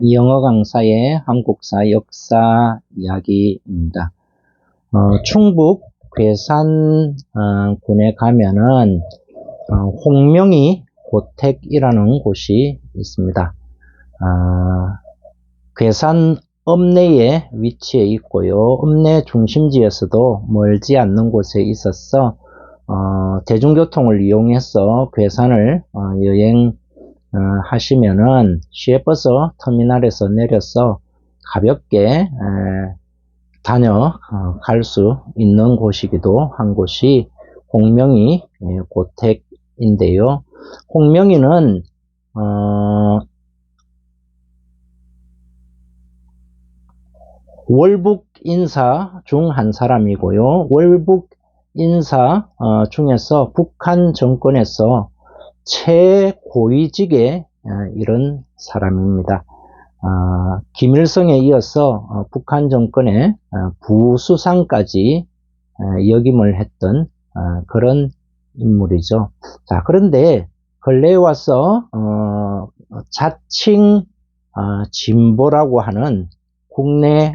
영어 강사의 한국사 역사 이야기입니다. 충북 괴산 군에 가면은 홍명이 고택이라는 곳이 있습니다. 괴산 읍내에 위치해 있고요. 읍내 중심지에서도 멀지 않는 곳에 있어서 대중교통을 이용해서 괴산을 여행 하시면은 시외버스 터미널에서 내려서 가볍게 다녀갈 수 있는 곳이기도 한 곳이 홍명이 고택인데요. 홍명이는 월북 인사 중 한 사람이고요. 월북 인사 중에서 북한 정권에서 최고위직에 이른 사람입니다. 김일성에 이어서 북한 정권의 부수상까지 역임을 했던 그런 인물이죠. 자, 그런데 근래에 와서 자칭 진보라고 하는 국내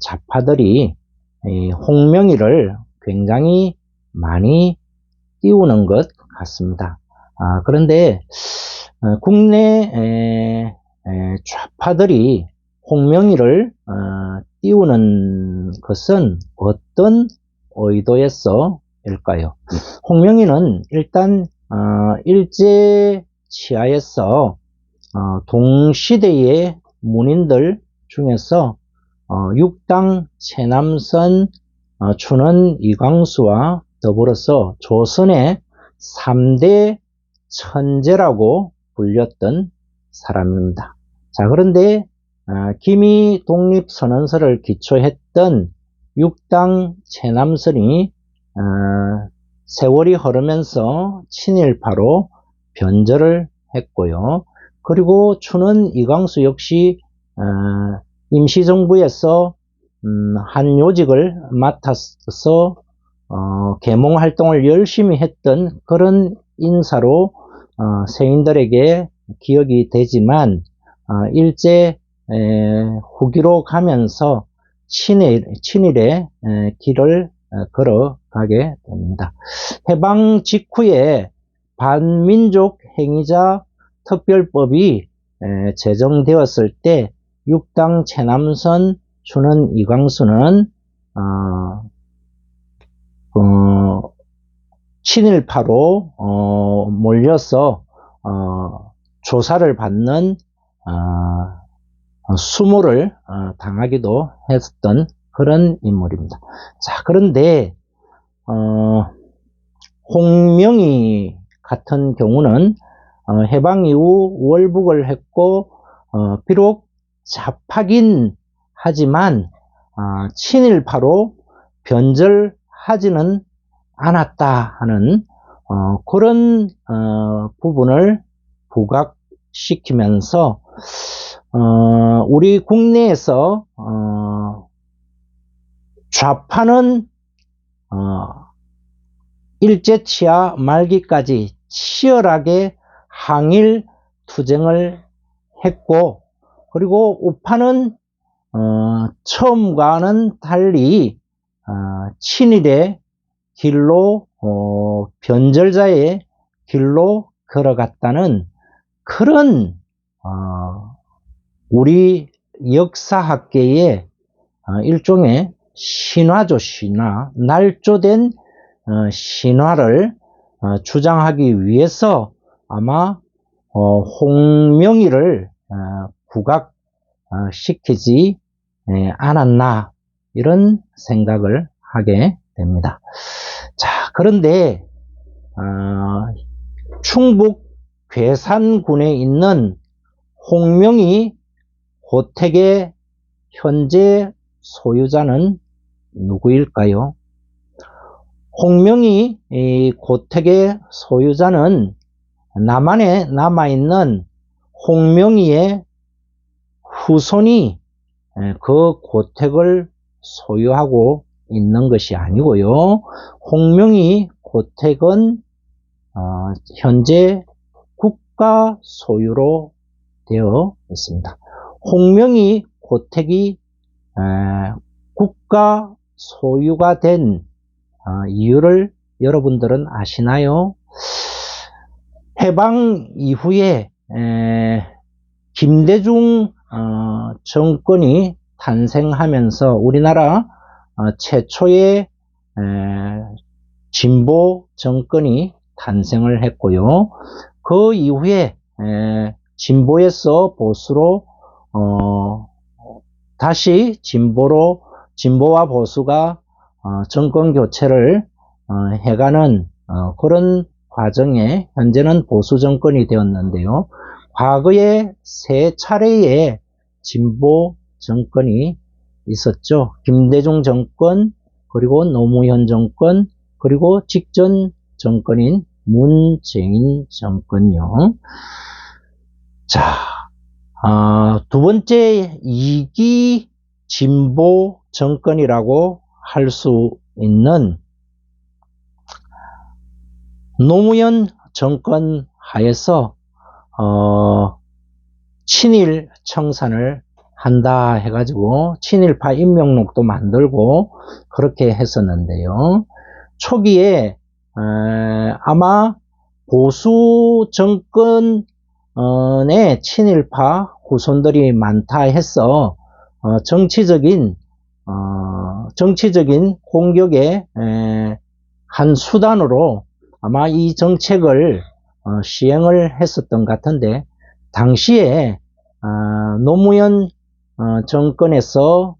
좌파들이 홍명이를 굉장히 많이 띄우는 것 같습니다. 그런데 국내 좌파들이 홍명이를 띄우는 것은 어떤 의도에서일까요? 홍명이는 일단 일제 치하에서 동시대의 문인들 중에서 육당 최남선, 춘원 이광수와 더불어서 조선의 3대 천재라고 불렸던 사람입니다. 자, 그런데 기미 독립선언서를 기초했던 육당 최남선이 세월이 흐르면서 친일파로 변절을 했고요. 그리고 춘원 이광수 역시 임시정부에서 한 요직을 맡아서 계몽활동을 열심히 했던 그런 인사로 세인들에게 기억이 되지만 일제 후기로 가면서 친일의 길을 걸어가게 됩니다. 해방 직후에 반민족 행위자 특별법이 제정되었을 때 육당 최남선, 춘원 이광수는 친일파로 몰려서 조사를 받는 수모를 당하기도 했던 그런 인물입니다. 자, 그런데 홍명이 같은 경우는 해방 이후 월북을 했고 비록 좌파긴 하지만 친일파로 변절하지는 않았다 하는 그런 부분을 부각시키면서 우리 국내에서 좌파는 일제 치하 말기까지 치열하게 항일 투쟁을 했고, 그리고 우파는 처음과는 달리 친일의 길로 변절자의 길로 걸어갔다는 그런 우리 역사학계의 일종의 신화죠. 신화, 날조된 신화를 주장하기 위해서 아마 홍명이를 부각시키지 않았나, 이런 생각을 하게 됩니다. 자, 그런데 충북 괴산군에 있는 홍명이 고택의 현재 소유자는 누구일까요? 홍명이 고택의 소유자는 남한에 남아있는 홍명이의 후손이 그 고택을 소유하고 있는 것이 아니고요. 홍명이 고택은 현재 국가 소유로 되어 있습니다. 홍명희 고택이 국가 소유가 된 이유를 여러분들은 아시나요? 해방 이후에 김대중 정권이 탄생하면서 우리나라 최초의 진보 정권이 탄생을 했고요. 그 이후에 진보에서 보수로 다시 진보와 보수가 정권 교체를 해가는 그런 과정에 현재는 보수 정권이 되었는데요. 과거에 세 차례의 진보 정권이 있었죠. 김대중 정권, 그리고 노무현 정권, 그리고 직전 정권인 문재인 정권요. 자, 두 번째 2기 진보 정권이라고 할 수 있는 노무현 정권 하에서 친일 청산을 한다 해가지고 친일파 임명록도 만들고 그렇게 했었는데요. 초기에 아마 보수 정권의 친일파 후손들이 많다 해서 정치적인 공격의 한 수단으로 아마 이 정책을 시행을 했었던 것 같은데, 당시에 노무현 정권에서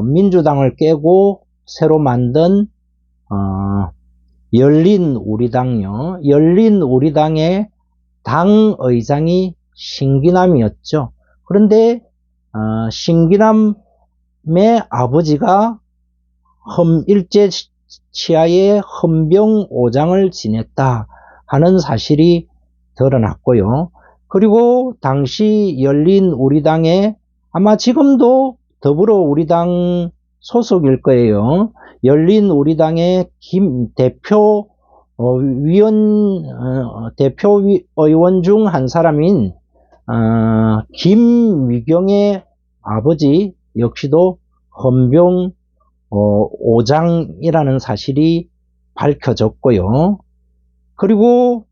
민주당을 깨고 새로 만든 열린우리당요. 열린우리당의 당의장이 신기남이었죠. 그런데 신기남의 아버지가 일제 치하의 헌병오장을 지냈다 하는 사실이 드러났고요. 그리고 당시 열린우리당에 아마 지금도 더불어우리당 소속일 거예요. 열린우리당의 대표의원 중 한 사람인 김미경의 아버지 역시도 헌병 오장이라는 사실이 밝혀졌고요. 그리고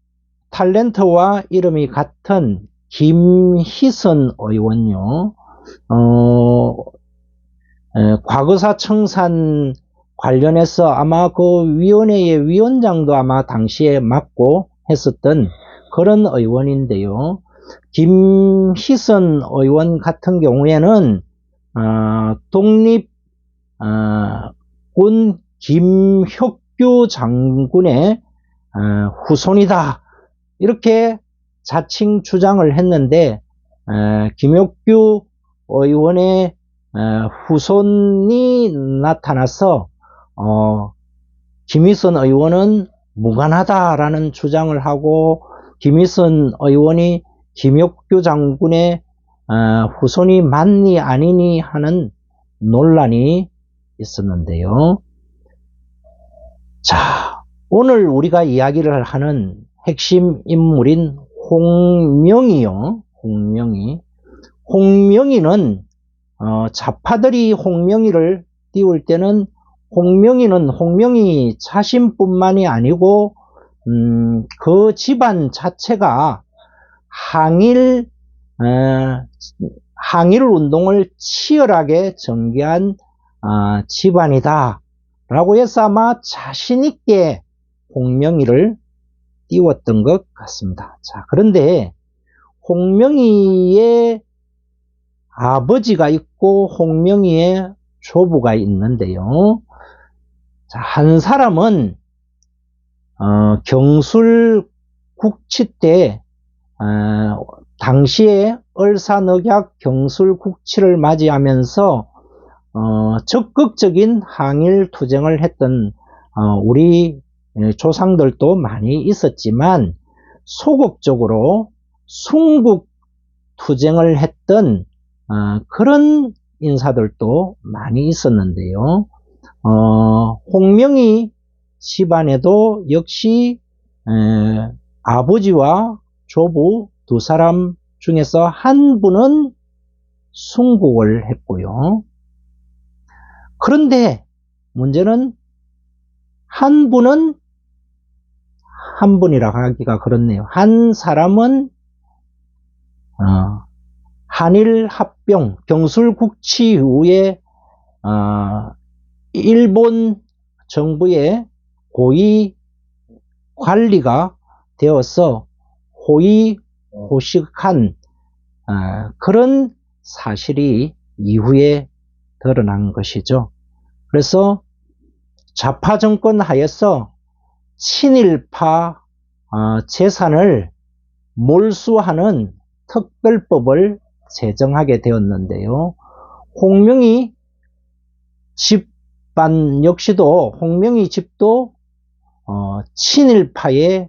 탤런트와 이름이 같은 김희선 의원요. 과거사 청산 관련해서 아마 그 위원회의 위원장도 아마 당시에 맡고 했었던 그런 의원인데요. 김희선 의원 같은 경우에는 독립군 김혁규 장군의 후손이다 이렇게 자칭 주장을 했는데, 김혁규 의원의 후손이 나타나서 김희선 의원은 무관하다라는 주장을 하고, 김희선 의원이 김혁규 장군의 후손이 맞니 아니니 하는 논란이 있었는데요. 자, 오늘 우리가 이야기를 하는 핵심 인물인 홍명희요. 홍명희는 좌파들이 홍명희를 띄울 때는 홍명희 자신뿐만이 아니고 그 집안 자체가 항일 운동을 치열하게 전개한 집안이다 라고 해서 아마 자신있게 홍명희를 띄웠던 것 같습니다. 자, 그런데 홍명희의 아버지가 있고 홍명희의 조부가 있는데요. 자, 한 사람은 경술국치 때 당시에 을사늑약 경술국치를 맞이하면서 적극적인 항일 투쟁을 했던 우리 조상들도 많이 있었지만, 소극적으로 순국 투쟁을 했던 그런 인사들도 많이 있었는데요. 홍명희 집안에도 역시 아버지와 조부 두 사람 중에서 한 분은 순국을 했고요. 그런데 문제는 한 분은, 한 분이라 하기가 그렇네요. 한 사람은 한일 합병, 경술국치 이후에 일본 정부의 고위 관리가 되어서 호의호식한 그런 사실이 이후에 드러난 것이죠. 그래서 좌파 정권 하에서 친일파 재산을 몰수하는 특별법을 제정하게 되었는데요. 홍명희 집안 역시도, 홍명희 집도 친일파의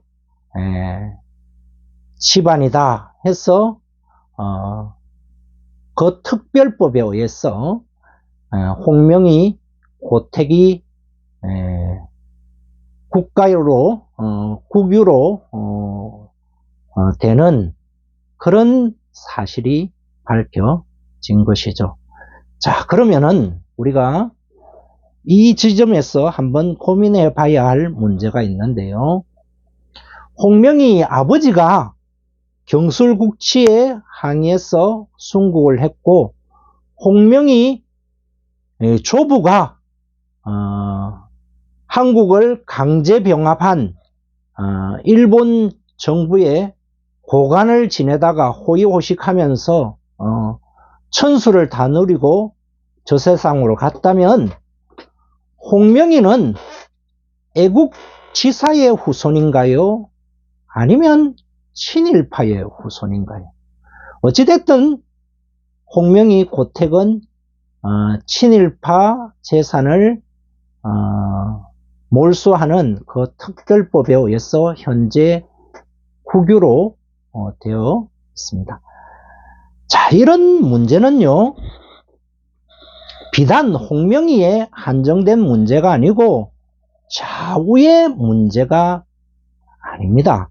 집안이다 해서 그 특별법에 의해서 홍명희 고택이 국가유로 국유로 되는 그런 사실이 밝혀진 것이죠. 자, 그러면은 우리가 이 지점에서 한번 고민해 봐야 할 문제가 있는데요. 홍명희 아버지가 경술국치에 항의해서 순국을 했고, 홍명희 조부가 한국을 강제 병합한 일본 정부의 고관을 지내다가 호의호식하면서 천수를 다 누리고 저 세상으로 갔다면, 홍명희는 애국지사의 후손인가요? 아니면 친일파의 후손인가요? 어찌됐든 홍명희 고택은 친일파 재산을 몰수하는 그 특별법에 의해서 현재 국유로 되어 있습니다. 자, 이런 문제는요, 비단 홍명희에 한정된 문제가 아니고 좌우의 문제가 아닙니다.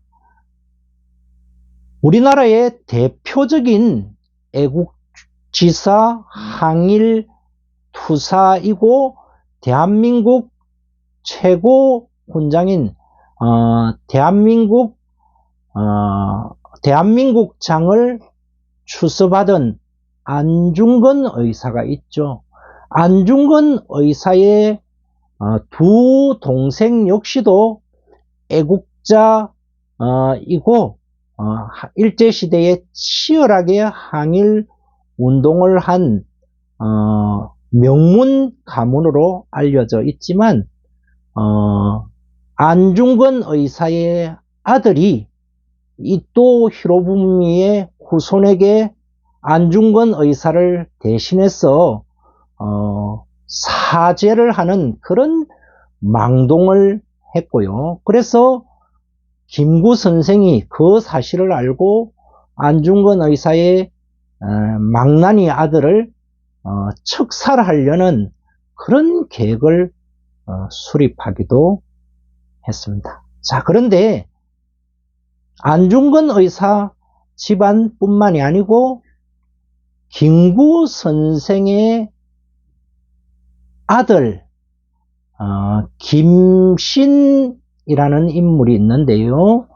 우리나라의 대표적인 애국지사 항일 투사이고 대한민국 최고 훈장인 대한민국장을 추서받은 안중근 의사가 있죠. 안중근 의사의 두 동생 역시도 애국자이고 일제시대에 치열하게 항일 운동을 한 명문 가문으로 알려져 있지만, 안중근 의사의 아들이 이토 히로부미의 후손에게 안중근 의사를 대신해서 사죄를 하는 그런 망동을 했고요. 그래서 김구 선생이 그 사실을 알고 안중근 의사의 망나니 아들을 척살하려는 그런 계획을 수립하기도 했습니다. 자, 그런데 안중근 의사 집안뿐만이 아니고 김구 선생의 아들 김신이라는 인물이 있는데요.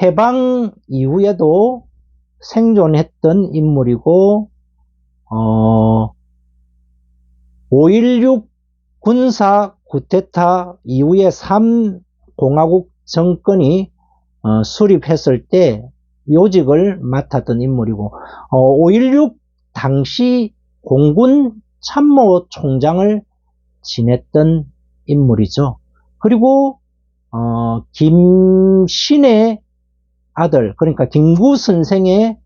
해방 이후에도 생존했던 인물이고 5.16 군사 쿠데타 이후에 3공화국 정권이 수립했을 때 요직을 맡았던 인물이고 5.16 당시 공군 참모총장을 지냈던 인물이죠. 그리고 김신의 아들, 그러니까 김구 선생의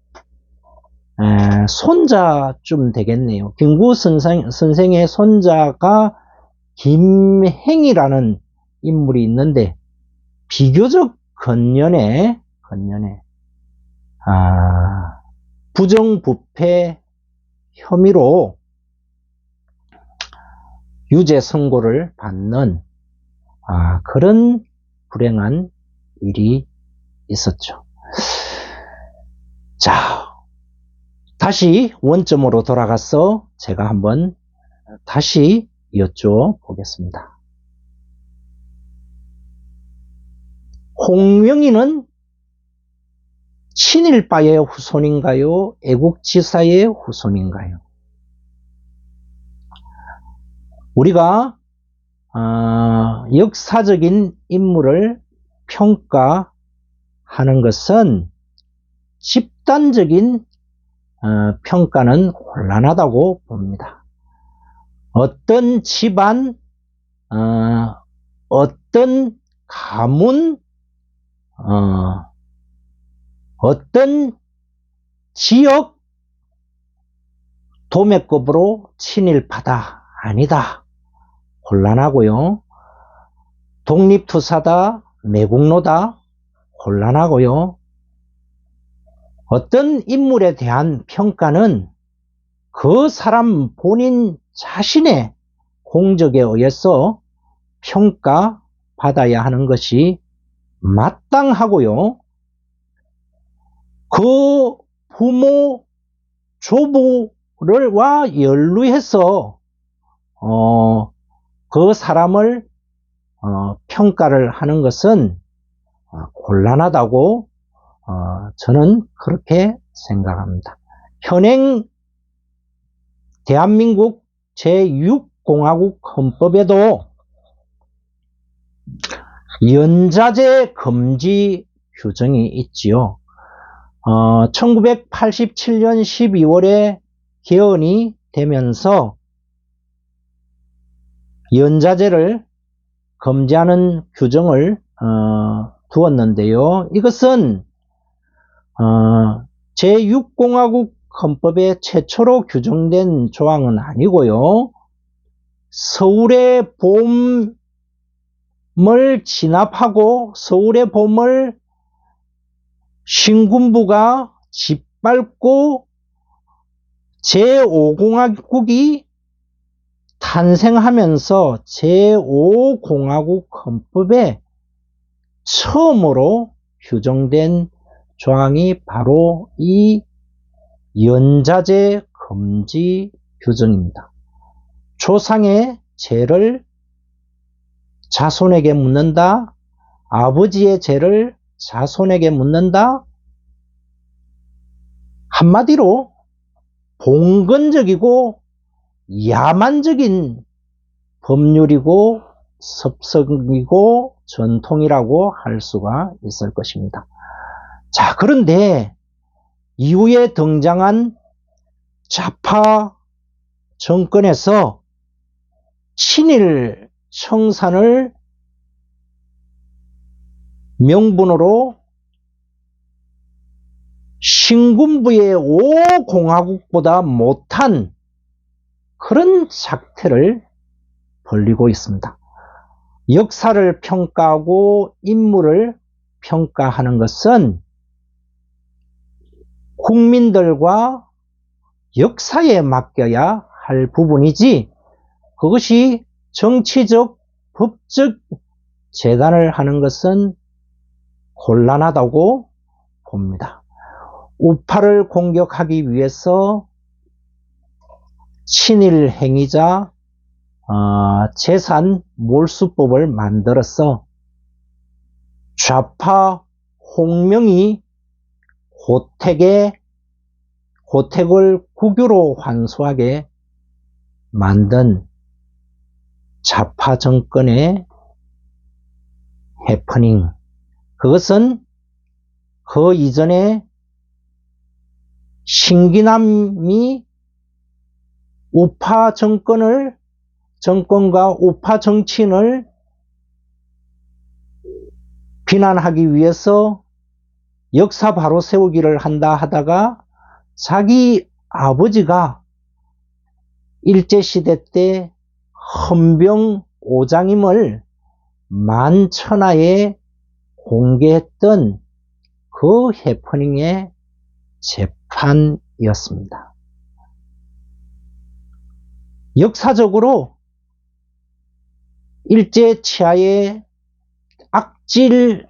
손자쯤 되겠네요. 김구 선생의 손자가 김행이라는 인물이 있는데, 비교적 건년에 부정부패 혐의로 유죄 선고를 받는 그런 불행한 일이 있었죠. 자, 다시 원점으로 돌아가서 제가 한번 다시 여쭤보겠습니다. 홍명희는 친일파의 후손인가요? 애국지사의 후손인가요? 우리가 역사적인 인물을 평가하는 것은 집단적인 평가는 곤란하다고 봅니다. 어떤 집안, 어떤 가문, 어떤 지역 도매급으로 친일파다, 아니다, 곤란하고요. 독립투사다, 매국노다, 곤란하고요. 어떤 인물에 대한 평가는 그 사람 본인 자신의 공적에 의해서 평가받아야 하는 것이 마땅하고요. 그 부모, 조부를와 연루해서 그 사람을 평가를 하는 것은 곤란하다고 저는 그렇게 생각합니다. 현행 대한민국 제6공화국 헌법에도 연좌제 금지 규정이 있지요. 1987년 12월에 개헌이 되면서 연좌제를 금지하는 규정을 두었는데요. 이것은 제6공화국 헌법에 최초로 규정된 조항은 아니고요. 서울의 봄을 진압하고 서울의 봄을 신군부가 짓밟고 제5공화국이 탄생하면서 제5공화국 헌법에 처음으로 규정된 조항이 바로 이 연좌제 금지 규정입니다. 조상의 죄를 자손에게 묻는다. 아버지의 죄를 자손에게 묻는다. 한마디로 봉건적이고 야만적인 법률이고 습성이고 전통이라고 할 수가 있을 것입니다. 자, 그런데 이후에 등장한 좌파 정권에서 친일 청산을 명분으로 신군부의 5공화국보다 못한 그런 작태를 벌이고 있습니다. 역사를 평가하고 인물을 평가하는 것은 국민들과 역사에 맡겨야 할 부분이지 그것이 정치적, 법적 재단을 하는 것은 곤란하다고 봅니다. 우파를 공격하기 위해서 친일 행위자 재산 몰수법을 만들어서 좌파 홍명희 고택을 국유로 환수하게 만든 좌파 정권의 해프닝, 그것은 그 이전에 신기남이 우파 정권과 우파 정치인을 비난하기 위해서 역사 바로 세우기를 한다 하다가 자기 아버지가 일제시대 때 헌병 오장임을 만천하에 공개했던 그 해프닝의 재판이었습니다. 역사적으로 일제 치하에 악질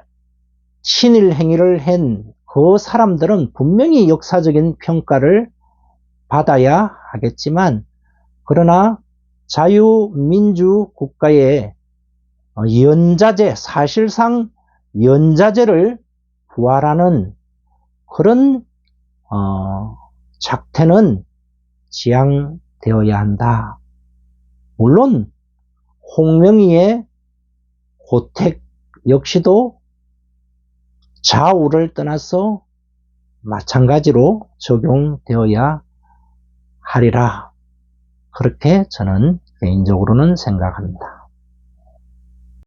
친일 행위를 한 그 사람들은 분명히 역사적인 평가를 받아야 하겠지만, 그러나 자유민주 국가의 연좌제, 사실상 연좌제를 부활하는 그런 작태는 지양되어야 한다. 물론 홍명희의 고택 역시도 좌우를 떠나서 마찬가지로 적용되어야 하리라. 그렇게 저는 개인적으로는 생각합니다.